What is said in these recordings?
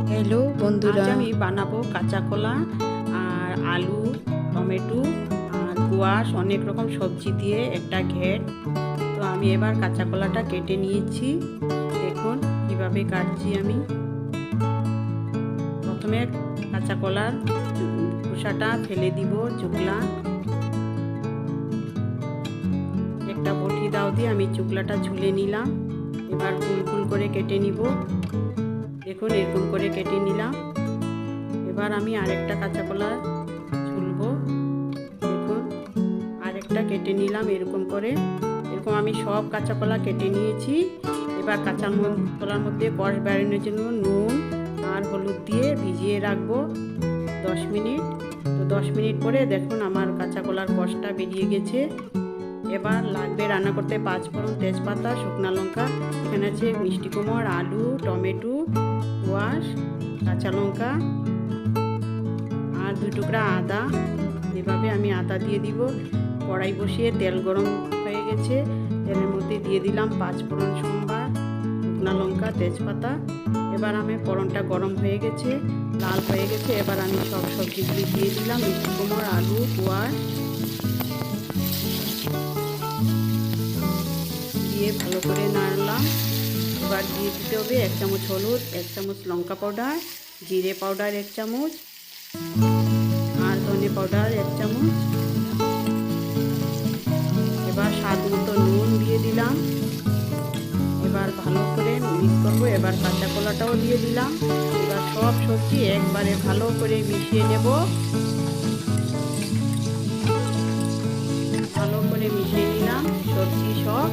Hello বন্ধুরা, আজ আমি বানাবো কাঁচা কলা আর আলু, টমেটো আর কোয়াশ অনেক রকম সবজি দিয়ে একটা ঘেট। তো আমি এবার কাঁচা কলাটা কেটে নিয়েছি। দেখুন কিভাবে কাটছি আমি। প্রথমে কাঁচা কলার খোসাটা ফেলে দিব, চুকলা একটা বটি দাও দিয়ে আমি চুকলাটা ঝুলে নিলাম। এবার ফুল ফুল করে কেটে নিব। দেখুন এরকম করে কেটে নিলাম। এবার আমি আরেকটা কাঁচা কলা ছুলবো। দেখুন আরেকটা কেটে নিলাম এরকম করে। এরকম আমি সব কাঁচা কলা কেটে নিয়েছি। এবার কাঁচা কলার মধ্যে কষ বেরোনোর জন্য নুন আর হলুদ দিয়ে ভিজিয়ে রাখবো 10 মিনিট। তো 10 মিনিট পরে দেখুন আমার কাঁচা কলার কষটা বেরিয়ে গেছে। এবার লাগবে রান্না করতে 5 ফোড়ন, তেজপাতা, শুকনো লঙ্কা, এখানে আছে মিষ্টি কুমড়, আলু, টমেটো, কোয়াশ, কাঁচা লঙ্কা আর 2 টুকরা আদা। এভাবে আমি আদা দিয়ে দিব। কড়াই বসিয়ে তেল গরম হয়ে গেছে। তেলের মধ্যে দিয়ে দিলাম 5 ফোড়ন, সম্বার, শুকনো লঙ্কা, তেজপাতা। এবার আমি ফোড়নটা গরম হয়ে গেছে, লাল হয়ে গেছে। এবার আমি সব সবজিগুলি দিয়ে দিলাম, মিষ্টি কুমড়, আলু, কোয়াশ দিয়ে ভালো করে নাড়লাম। এবার দিয়ে দিতে হবে 1 চামচ হলুদ, 1 চামচ লঙ্কা পাউডার, জিরে পাউডার 1 চামচ আর ধনে পাউডার 1 চামচ। এবার স্বাদ মতো নুন দিয়ে দিলাম। এবার ভালো করে মিক্স করবো। এবার কাঁচা কলাটাও দিয়ে দিলাম। এবার সব সবজি একবারে ভালো করে মিশিয়ে নেব। ভালো করে মিশিয়ে নিলাম সবজি সব।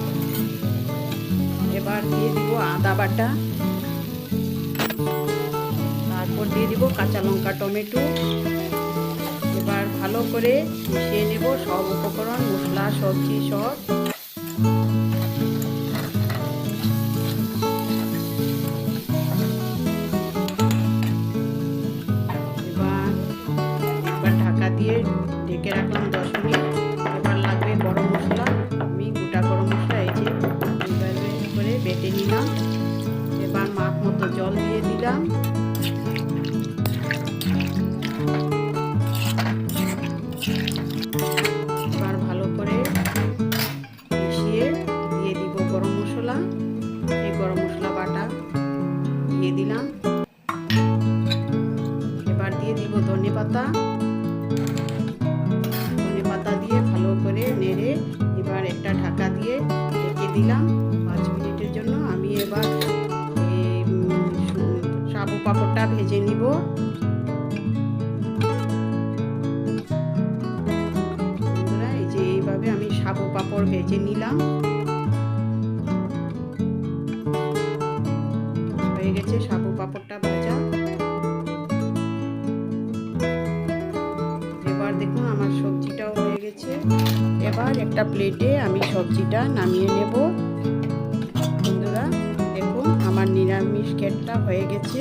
এবার দিয়ে দিব আদা বাটা, তারপর দিয়ে দিব কাঁচা লঙ্কা, টমেটো। এবার ভালো করে মিশিয়ে নেব সব উপকরণ, মশলা, সবজি সব। এবার ঢাকা দিয়ে ঢেকে রাখলাম 10 মিনিট। এবার লাগবে গরম মশলা। আমি গোটা গরম মশলা এই যে এইভাবে করে বেটে নিলাম। এবার মাপ মতো জল দিয়ে দিলাম। এবার ভালো করে মিশিয়ে দিয়ে দিব গরম মশলা। এই গরম মশলা বাটা দিয়ে দিলাম। এবার দিয়ে দিব ধনে পাতা। ধনে পাতা দিয়ে ভালো করে নেড়ে এবার একটা ঢাকা দিয়ে ঢেকে দিলাম 5 মিনিটের জন্য। আমি এবার সাবু পাঁপড়টা ভেজে নিব। বন্ধুরা এই যে এইভাবে আমি সাবু পাঁপড় ভেজে নিলাম। হয়ে গেছে সাবু পাঁপড়টা ভাজা। এবার দেখুন আমার সবজিটাও হয়ে গেছে। এবার একটা প্লেটে আমি সবজিটা নামিয়ে নেব। বন্ধুরা দেখুন আমার নিরামিষ ঘেটটা হয়ে গেছে।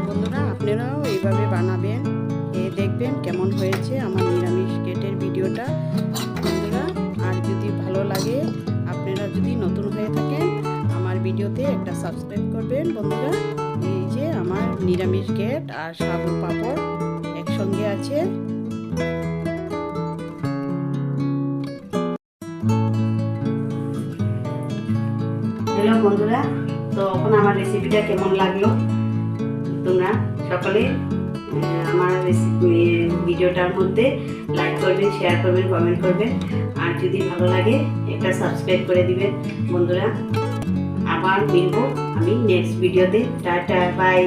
বন্ধুরা আপনারাও এইভাবে বানাবেন, খেয়ে দেখবেন কেমন হয়েছে আমার নিরামিষ ঘেটের ভিডিওটা। বন্ধুরা আর যদি ভালো লাগে, আপনারা যদি নতুন হয়ে থাকেন আমার ভিডিওতে একটা সাবস্ক্রাইব করবেন। বন্ধুরা এই যে আমার নিরামিষ ঘেট আর সাবু পাঁপড় একসঙ্গে আছে। হ্যালো বন্ধুরা, তো এখন আমার রেসিপিটা কেমন লাগলো তোমরা সকলে আমার ভিডিওটার মধ্যে লাইক করবেন, শেয়ার করবেন, কমেন্ট করবেন। আর যদি ভালো লাগে একটা সাবস্ক্রাইব করে দিবেন। বন্ধুরা আবার মিলবো আমি নেক্সট ভিডিওতে। Tata, by.